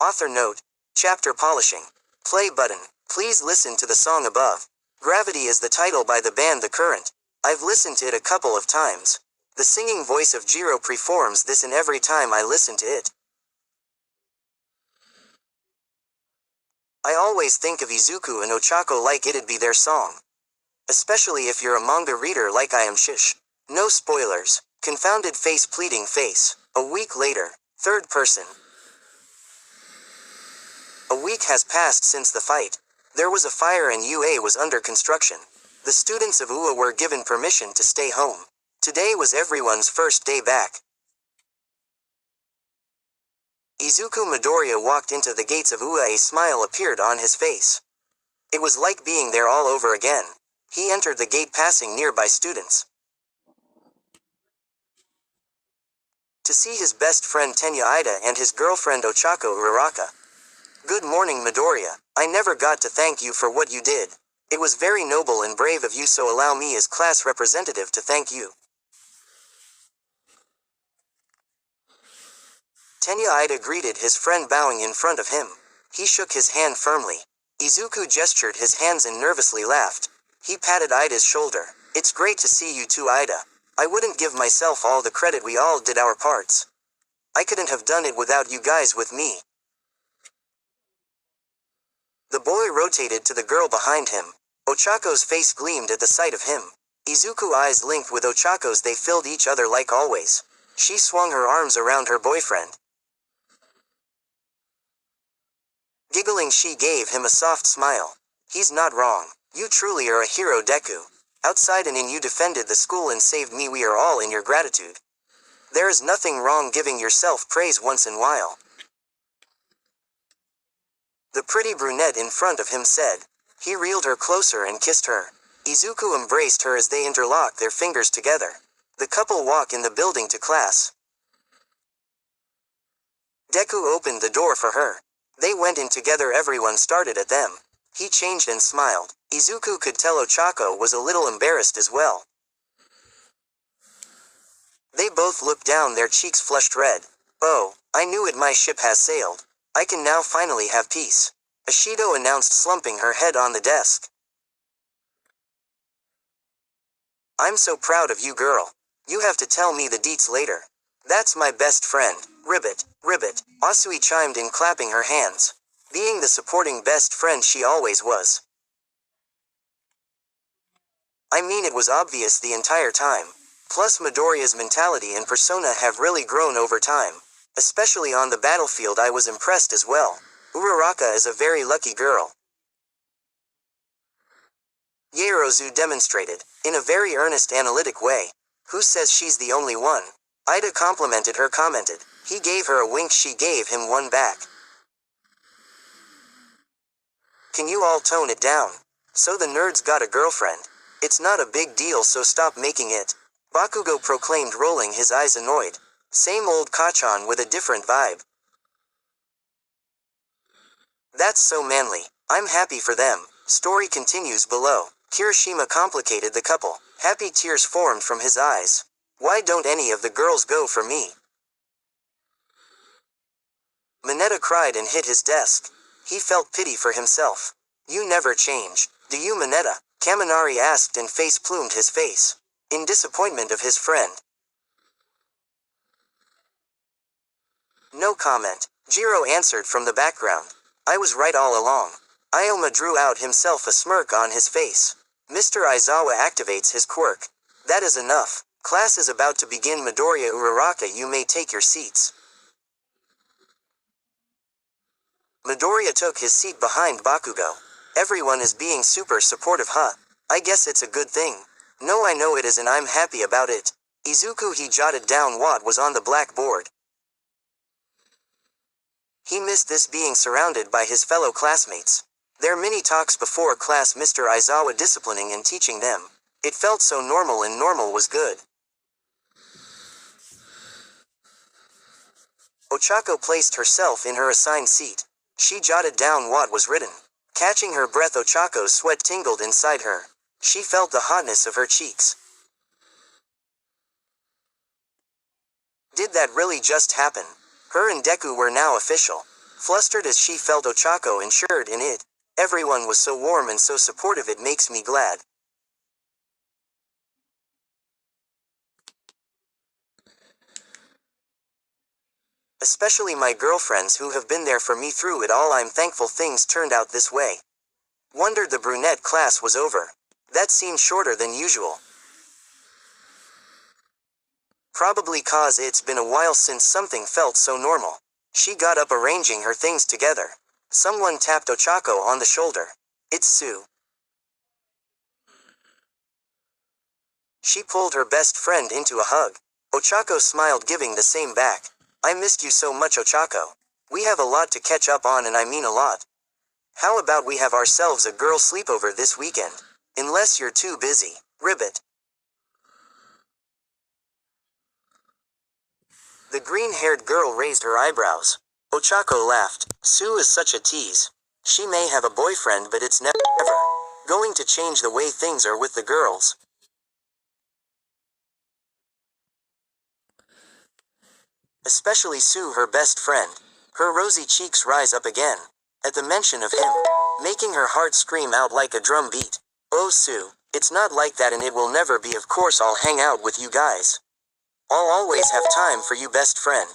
Author note. Chapter polishing. Play button. Please listen to the song above. Gravity is the title by the band The Current. I've listened to it a couple of times. The singing voice of Jiro performs this in every time I listen to it. I always think of Izuku and Ochako like it'd be their song. Especially if you're a manga reader like I am. Shish. No spoilers. Confounded face pleading face. A week later. Third person. A week has passed since the fight. There was a fire and UA was under construction. The students of UA were given permission to stay home. Today was everyone's first day back. Izuku Midoriya walked into the gates of UA. A smile appeared on his face. It was like being there all over again. He entered the gate passing nearby students. To see his best friend Tenya Ida and his girlfriend Ochako Uraraka. Good morning Midoriya. I never got to thank you for what you did. It was very noble and brave of you, so allow me as class representative to thank you. Tenya Ida greeted his friend bowing in front of him. He shook his hand firmly. Izuku gestured his hands and nervously laughed. He patted Ida's shoulder. It's great to see you too, Ida. I wouldn't give myself all the credit. We all did our parts. I couldn't have done it without you guys with me. The boy rotated to the girl behind him. Ochako's face gleamed at the sight of him. Izuku's eyes linked with Ochako's. They filled each other like always. She swung her arms around her boyfriend. Giggling, she gave him a soft smile. He's not wrong. You truly are a hero, Deku. Outside and in, you defended the school and saved me. We are all in your gratitude. There is nothing wrong giving yourself praise once in a while. The pretty brunette in front of him said. He reeled her closer and kissed her. Izuku embraced her as they interlocked their fingers together. The couple walk in the building to class. Deku opened the door for her. They went in together. Everyone started at them. He changed and smiled. Izuku could tell Ochako was a little embarrassed as well. They both looked down, their cheeks flushed red. Oh, I knew it. My ship has sailed. I can now finally have peace. Ashido announced, slumping her head on the desk. I'm so proud of you, girl. You have to tell me the deets later. That's my best friend. Ribbit, ribbit. Asui chimed in, clapping her hands. Being the supporting best friend she always was. I mean, it was obvious the entire time. Plus Midoriya's mentality and persona have really grown over time. Especially on the battlefield. I was impressed as well. Uraraka is a very lucky girl. Yaozu demonstrated, in a very earnest, analytic way. Who says she's the only one? Ida complimented her, commented. He gave her a wink, she gave him one back. Can you all tone it down? So the nerd's got a girlfriend. It's not a big deal, so stop making it. Bakugo proclaimed, rolling his eyes annoyed. Same old Kachan with a different vibe. That's so manly. I'm happy for them. Story continues below. Kirishima complicated the couple. Happy tears formed from his eyes. Why don't any of the girls go for me? Mineta cried and hit his desk. He felt pity for himself. You never change, do you, Mineta? Kaminari asked and face-plumed his face. In disappointment of his friend. No comment. Jiro answered from the background. I was right all along. Ioma drew out himself a smirk on his face. Mr. Aizawa activates his quirk. That is enough. Class is about to begin. Midoriya, Uraraka, you may take your seats. Midoriya took his seat behind Bakugo. Everyone is being super supportive, huh? I guess it's a good thing. No, I know it is, and I'm happy about it. Izuku, he jotted down what was on the blackboard. He missed this, being surrounded by his fellow classmates. Their mini talks before class, Mr. Aizawa disciplining and teaching them. It felt so normal, and normal was good. Ochako placed herself in her assigned seat. She jotted down what was written. Catching her breath, Ochako's sweat tingled inside her. She felt the hotness of her cheeks. Did that really just happen? Her and Deku were now official. Flustered as she felt Ochako ensured in it. Everyone was so warm and so supportive, it makes me glad. Especially my girlfriends who have been there for me through it all. I'm thankful things turned out this way. Wondered the brunette class was over. That seemed shorter than usual. Probably cause it's been a while since something felt so normal. She got up arranging her things together. Someone tapped Ochako on the shoulder. It's Sue. She pulled her best friend into a hug. Ochako smiled, giving the same back. I missed you so much, Ochako. We have a lot to catch up on, and I mean a lot. How about we have ourselves a girl sleepover this weekend? Unless you're too busy. Ribbit. The green-haired girl raised her eyebrows. Ochako laughed. Sue is such a tease. She may have a boyfriend, but it's never going to change the way things are with the girls. Especially Sue, her best friend. Her rosy cheeks rise up again at the mention of him, making her heart scream out like a drum beat. Oh Sue, it's not like that, and it will never be. Of course I'll hang out with you guys. I'll always have time for you, best friend.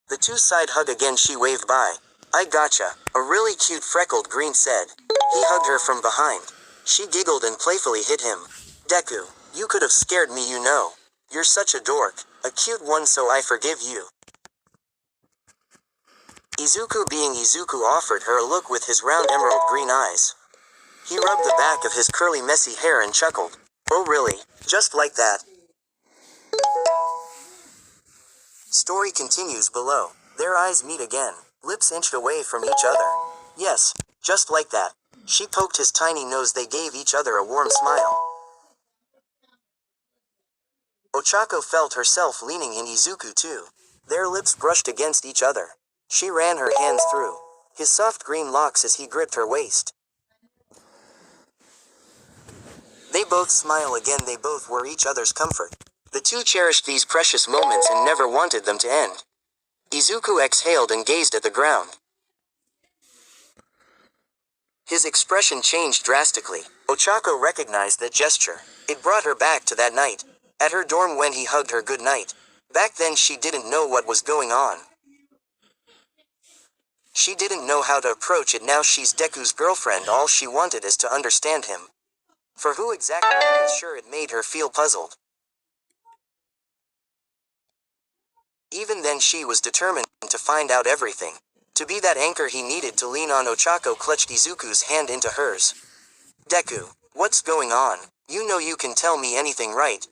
The two side hug again. She waved by. I gotcha, a really cute freckled green said. He hugged her from behind. She giggled and playfully hit him. Deku, you could have scared me, you know. You're such a dork. A cute one, so I forgive you. Izuku, being Izuku, offered her a look with his round emerald green eyes. He rubbed the back of his curly messy hair and chuckled. Oh really? Just like that? Story continues below. Their eyes meet again. Lips inched away from each other. Yes, just like that. She poked his tiny nose. They gave each other a warm smile. Ochako felt herself leaning in Izuku too. Their lips brushed against each other. She ran her hands through his soft green locks as he gripped her waist. They both smile again. They both were each other's comfort. The two cherished these precious moments and never wanted them to end. Izuku exhaled and gazed at the ground. His expression changed drastically. Ochako recognized that gesture. It brought her back to that night at her dorm when he hugged her good night. Back then she didn't know what was going on. She didn't know how to approach it. Now she's Deku's girlfriend. All she wanted is to understand him. For who exactly he is, sure, it made her feel puzzled. Even then she was determined to find out everything. To be that anchor he needed to lean on. Ochako clutched Izuku's hand into hers. Deku, what's going on? You know you can tell me anything, right?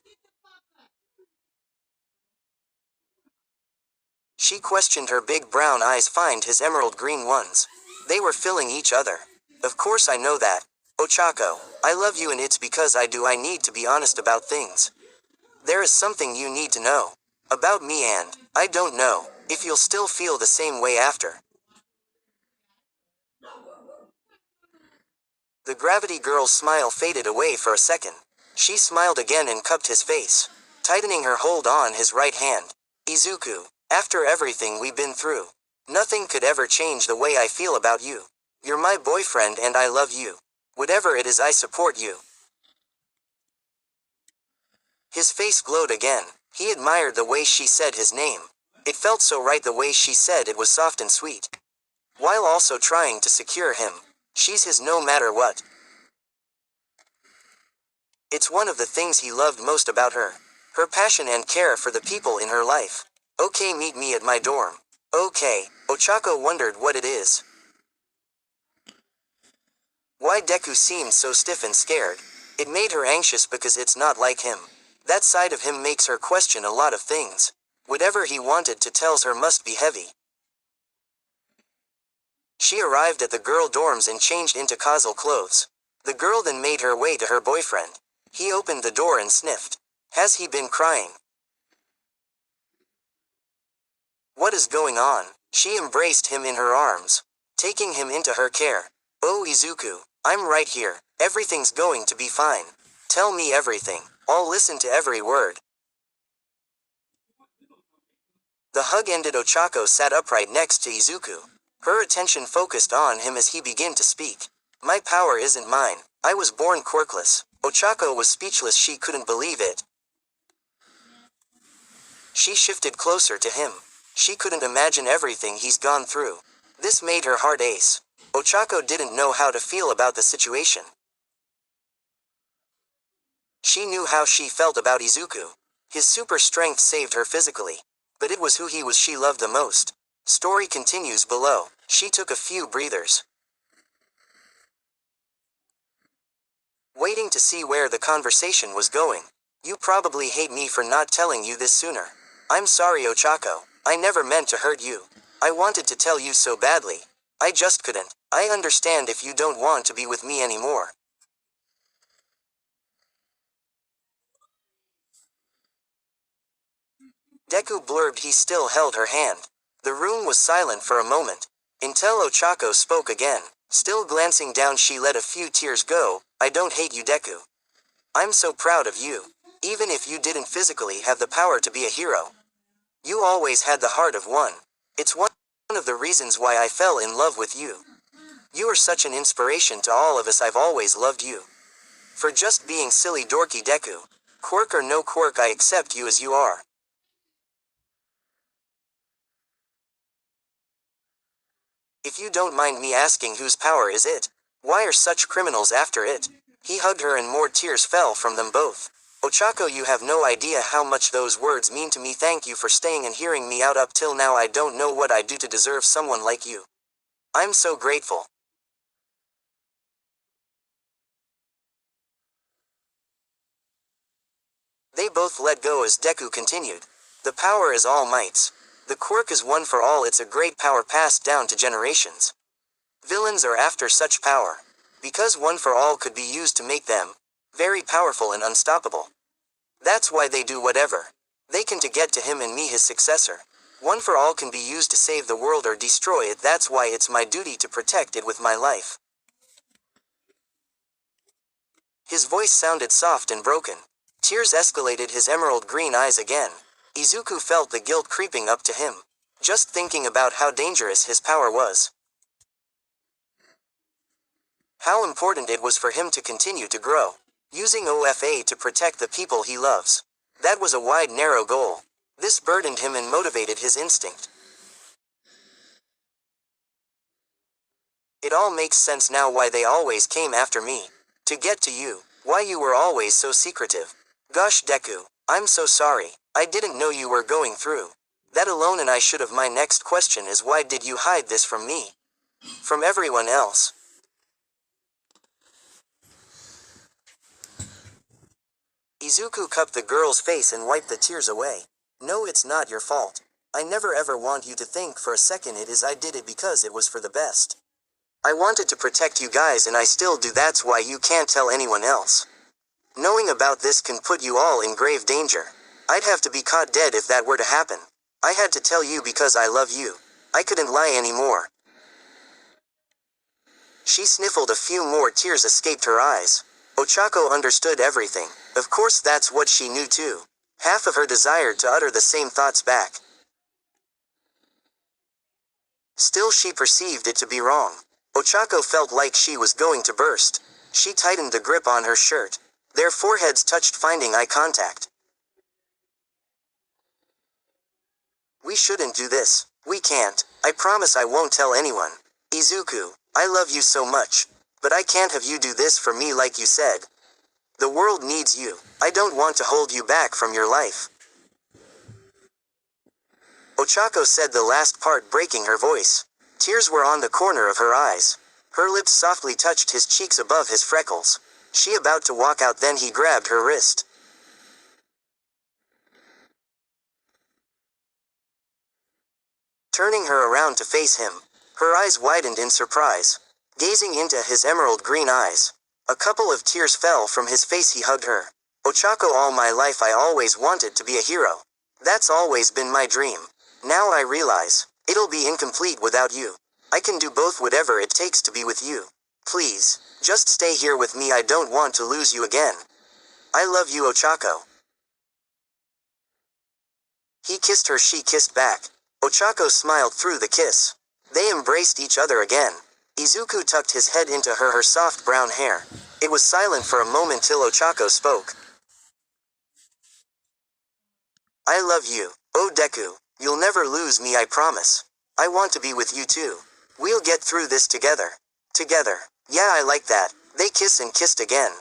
She questioned, her big brown eyes find his emerald green ones. They were filling each other. Of course I know that. Ochako, I love you, and it's because I do. I need to be honest about things. There is something you need to know about me, and I don't know if you'll still feel the same way after. The gravity girl's smile faded away for a second. She smiled again and cupped his face, tightening her hold on his right hand. Izuku, after everything we've been through, nothing could ever change the way I feel about you. You're my boyfriend and I love you. Whatever it is, I support you. His face glowed again. He admired the way she said his name. It felt so right the way she said it was soft and sweet. While also trying to secure him. She's his no matter what. It's one of the things he loved most about her. Her passion and care for the people in her life. Okay, meet me at my dorm. Okay. Ochako wondered what it is. Why Deku seemed so stiff and scared. It made her anxious because it's not like him. That side of him makes her question a lot of things. Whatever he wanted to tells her must be heavy. She arrived at the girl dorms and changed into casual clothes. The girl then made her way to her boyfriend. He opened the door and sniffed. Has he been crying? What is going on? She embraced him in her arms, taking him into her care. Oh Izuku, I'm right here. Everything's going to be fine. Tell me everything. I'll listen to every word. The hug ended. Ochako sat upright next to Izuku. Her attention focused on him as he began to speak. My power isn't mine. I was born quirkless. Ochako was speechless. She couldn't believe it. She shifted closer to him. She couldn't imagine everything he's gone through. This made her heart ace. Ochako didn't know how to feel about the situation. She knew how she felt about Izuku. His super strength saved her physically. But it was who he was she loved the most. Story continues below. She took a few breathers, waiting to see where the conversation was going. You probably hate me for not telling you this sooner. I'm sorry, Ochako. I never meant to hurt you. I wanted to tell you so badly. I just couldn't. I understand if you don't want to be with me anymore. Deku blurbed. He still held her hand. The room was silent for a moment, until Ochako spoke again. Still glancing down, she let a few tears go. I don't hate you, Deku. I'm so proud of you. Even if you didn't physically have the power to be a hero, you always had the heart of one. It's one of the reasons why I fell in love with you. You are such an inspiration to all of us. I've always loved you. For just being silly, dorky Deku. Quirk or no quirk, I accept you as you are. If you don't mind me asking, whose power is it? Why are such criminals after it? He hugged her and more tears fell from them both. Ochako, you have no idea how much those words mean to me. Thank you for staying and hearing me out up till now. I don't know what I do to deserve someone like you. I'm so grateful. They both let go as Deku continued. The power is All Might's. The quirk is one for all. It's a great power passed down to generations. Villains are after such power, because one for all could be used to make them very powerful and unstoppable. That's why they do whatever they can to get to him and me, his successor. One for all can be used to save the world or destroy it. That's why it's my duty to protect it with my life. His voice sounded soft and broken. Tears escalated his emerald green eyes again. Izuku felt the guilt creeping up to him, just thinking about how dangerous his power was. How important it was for him to continue to grow, using OFA to protect the people he loves. That was a wide, narrow goal. This burdened him and motivated his instinct. It all makes sense now why they always came after me. To get to you. Why you were always so secretive. Gosh, Deku, I'm so sorry. I didn't know you were going through that alone, and I should have. My next question is, why did you hide this from me? From everyone else? Izuku cupped the girl's face and wiped the tears away. No, it's not your fault. I never ever want you to think for a second it is. I did it because it was for the best. I wanted to protect you guys, and I still do. That's why you can't tell anyone else. Knowing about this can put you all in grave danger. I'd have to be caught dead if that were to happen. I had to tell you because I love you. I couldn't lie anymore. She sniffled. A few more tears escaped her eyes. Ochako understood everything. Of course, that's what she knew too. Half of her desired to utter the same thoughts back. Still, she perceived it to be wrong. Ochako felt like she was going to burst. She tightened the grip on her shirt. Their foreheads touched, finding eye contact. We shouldn't do this. We can't. I promise I won't tell anyone. Izuku, I love you so much. But I can't have you do this for me like you said. The world needs you. I don't want to hold you back from your life. Ochako said the last part, breaking her voice. Tears were on the corner of her eyes. Her lips softly touched his cheeks above his freckles. She about to walk out, then he grabbed her wrist. Turning her around to face him, her eyes widened in surprise, gazing into his emerald green eyes. A couple of tears fell from his face. He hugged her. Ochako, all my life I always wanted to be a hero. That's always been my dream. Now I realize, it'll be incomplete without you. I can do both, whatever it takes to be with you. Please, just stay here with me. I don't want to lose you again. I love you, Ochako. He kissed her, she kissed back. Ochako smiled through the kiss. They embraced each other again. Izuku tucked his head into her soft brown hair. It was silent for a moment till Ochako spoke. I love you, oh Deku. You'll never lose me, I promise. I want to be with you too. We'll get through this together. Together. Yeah, I like that. They kiss and kissed again.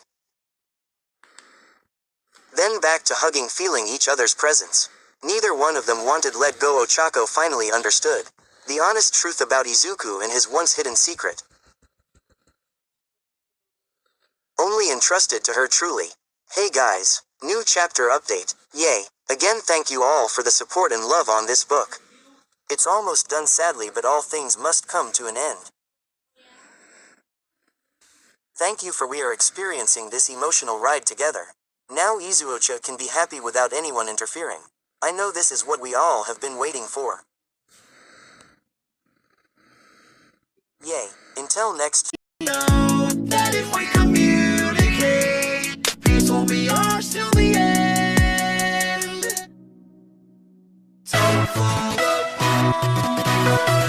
Then back to hugging, feeling each other's presence. Neither one of them wanted to let go. Ochako finally understood the honest truth about Izuku and his once hidden secret. Only entrusted to her truly. Hey guys, new chapter update. Yay. Again, thank you all for the support and love on this book. It's almost done sadly, but all things must come to an end. Thank you for we are experiencing this emotional ride together. Now Izuocha can be happy without anyone interfering. I know this is what we all have been waiting for. Yay. Until next. Know that if we communicate, peace will be ours till the end. Don't fall apart.